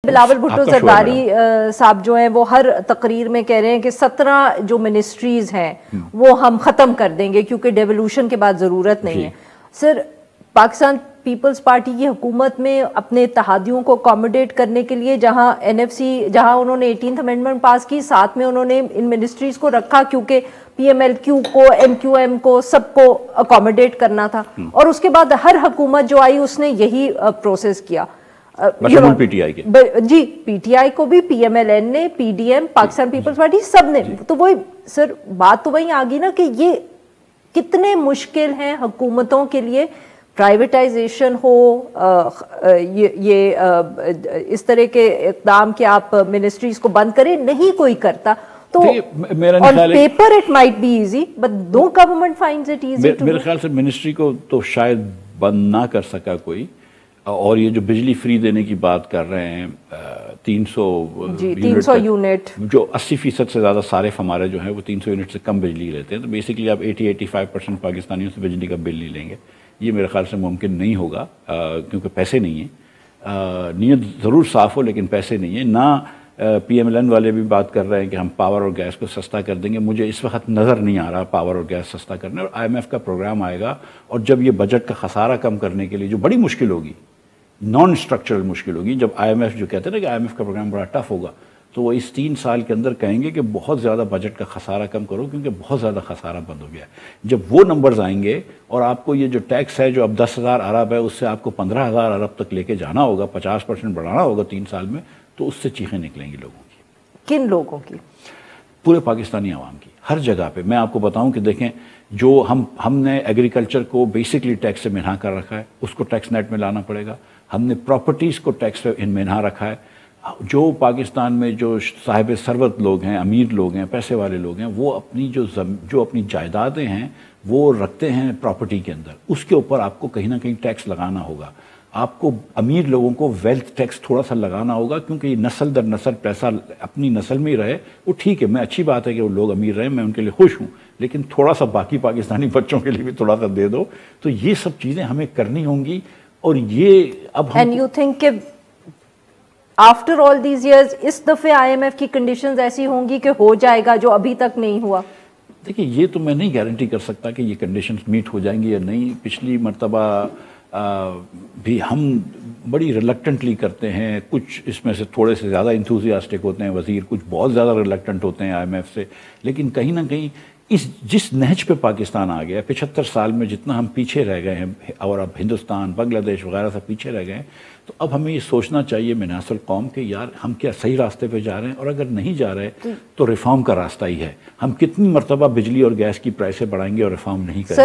بلاول بھٹو زرداری صاحب جو ہیں وہ ہر تقریر میں کہہ رہے ہیں کہ 17 جو منسٹریز ہیں وہ ہم ختم کر دیں گے کیونکہ ڈیولوشن کے بعد ضرورت نہیں ہے. سر، پاکستان پیپلز پارٹی کی حکومت میں اپنے اتحادیوں کو اکوموڈیٹ کرنے کے لیے جہاں جہاں انہوں نے 18th امینڈمنٹ پاس کی، ساتھ میں انہوں نے ان منسٹریز کو رکھا کیونکہ پی ایم ایل کیو کو، ایم کیو ایم کو، سب کو اکوموڈیٹ کرنا تھا، اور اس کے بعد ہر حکومت جو آئی اس نے یہی پروسیس کیا. پی ٹی آئی کے جی، پی ٹی آئی کو بھی، پی ایم ایل این نے، P D M, Pakistan Peoples Party, سب نے. تو وہی سر بات تو وہی آ گئی نا کہ یہ کتنے مشکل ہیں حکومتوں کے لیے، پرائیویٹائزیشن ہو، یہ اس طرح کے اقدام کہ آپ منسٹریز کو بند کریں، نہیں کوئی کرتا. تو on paper it might be easy but no government finds it easy to do. میرے خیال سے منسٹری کو تو شاید بند نہ کر سکا کوئی. اور یہ جو بجلی فری دینے کی بات کر رہے ہیں، 300 یونٹ، جو 80% سے زیادہ صارف ہمارے جو ہیں وہ 300 یونٹ سے کم بجلی لیتے ہیں، تو بیسیکلی آپ 80-85% پاکستانیوں سے بجلی کا بل نہیں لیں گے. یہ میرے خیال سے ممکن نہیں ہوگا کیونکہ پیسے نہیں ہیں. نیت ضرور صاف ہو لیکن پیسے نہیں ہیں. نہ پی ایم ایل این والے بھی بات کر رہے ہیں کہ ہم پاور اور گیس کو سستا کر دیں گے. مجھے اس وقت نظر نہیں آ رہا پاور اور گیس سستا کرنے. اور آئی ایم ایف کا پروگرام آئے گا، اور جب یہ بجٹ کا خسارہ کم کرنے کے لیے جو بڑی مشکل ہوگی، نان اسٹرکچرل مشکل ہوگی، جب آئی ایم ایف جو کہتے ہیں نا کہ آئی ایم ایف کا پروگرام بڑا ٹف ہوگا، تو وہ اس 3 سال کے اندر کہیں گے کہ بہت زیادہ بجٹ کا خسارہ کم کرو کیونکہ بہت زیادہ خسارہ بند ہو گیا ہے. جب وہ نمبرز آئیں گے اور آپ کو یہ جو ٹیکس ہے جو اب 10,000 ارب ہے، اس سے آپ کو 15,000 ارب تک لے کے جانا ہوگا، 50% بڑھانا ہوگا 3 سال میں، تو اس سے چیخیں نکلیں گی لوگوں کی. کن لوگوں کی؟ پورے پاکستانی عوام کی، ہر جگہ پہ. میں آپ کو بتاؤں کہ دیکھیں، جو ہم نے ایگریکلچر کو بیسکلی ٹیکس سے منہا کر رکھا ہے، اس کو ٹیکس نیٹ میں لانا پڑے گا. ہم نے پراپرٹیز کو ٹیکس پہ منہا رکھا ہے. جو پاکستان میں جو صاحب ثروت لوگ ہیں، امیر لوگ ہیں، پیسے والے لوگ ہیں، وہ اپنی جو اپنی جائیدادیں ہیں وہ رکھتے ہیں پراپرٹی کے اندر. اس کے اوپر آپ کو کہیں نہ کہیں ٹیکس لگانا ہوگا. آپ کو امیر لوگوں کو ویلتھ ٹیکس تھوڑا سا لگانا ہوگا کیونکہ یہ نسل در نسل پیسہ اپنی نسل میں ہی رہے. وہ ٹھیک ہے، میں اچھی بات ہے کہ وہ لوگ امیر رہیں، میں ان کے لیے خوش ہوں، لیکن تھوڑا سا باقی پاکستانی بچوں کے لیے بھی تھوڑا سا دے دو. تو یہ سب چیزیں ہمیں کرنی ہوں گی. اور یہ اب اینڈ یو تھنک کہ آفٹر آل دیز ایئرز اس دفعہ آئی ایم ایف کی کنڈیشنز ایسی ہوں گی کہ ہو جائے گا جو ابھی تک نہیں ہوا؟ دیکھیں، یہ تو میں نہیں گارنٹی کر سکتا کہ یہ کنڈیشنز میٹ ہو جائیں گی یا نہیں. پچھلی مرتبہ بھی ہم بڑی ریلکٹنٹلی کرتے ہیں. کچھ اس میں سے تھوڑے سے زیادہ انتھوزیاسٹک ہوتے ہیں وزیر، کچھ بہت زیادہ ریلکٹنٹ ہوتے ہیں آئی ایم ایف سے. لیکن کہیں نہ کہیں جس نہج پہ پاکستان آ گیا 75 سال میں، جتنا ہم پیچھے رہ گئے ہیں، اور اب ہندوستان، بنگلہ دیش وغیرہ سے پیچھے رہ گئے ہیں، تو اب ہمیں یہ سوچنا چاہیے منحصر القوم کہ یار ہم کیا صحیح راستے پہ جا رہے ہیں، اور اگر نہیں جا رہے تو ریفارم کا راستہ ہی ہے. ہم کتنی مرتبہ بجلی اور گیس کی پرائسیں بڑھائیں گے اور ریفارم نہیں کریں گے.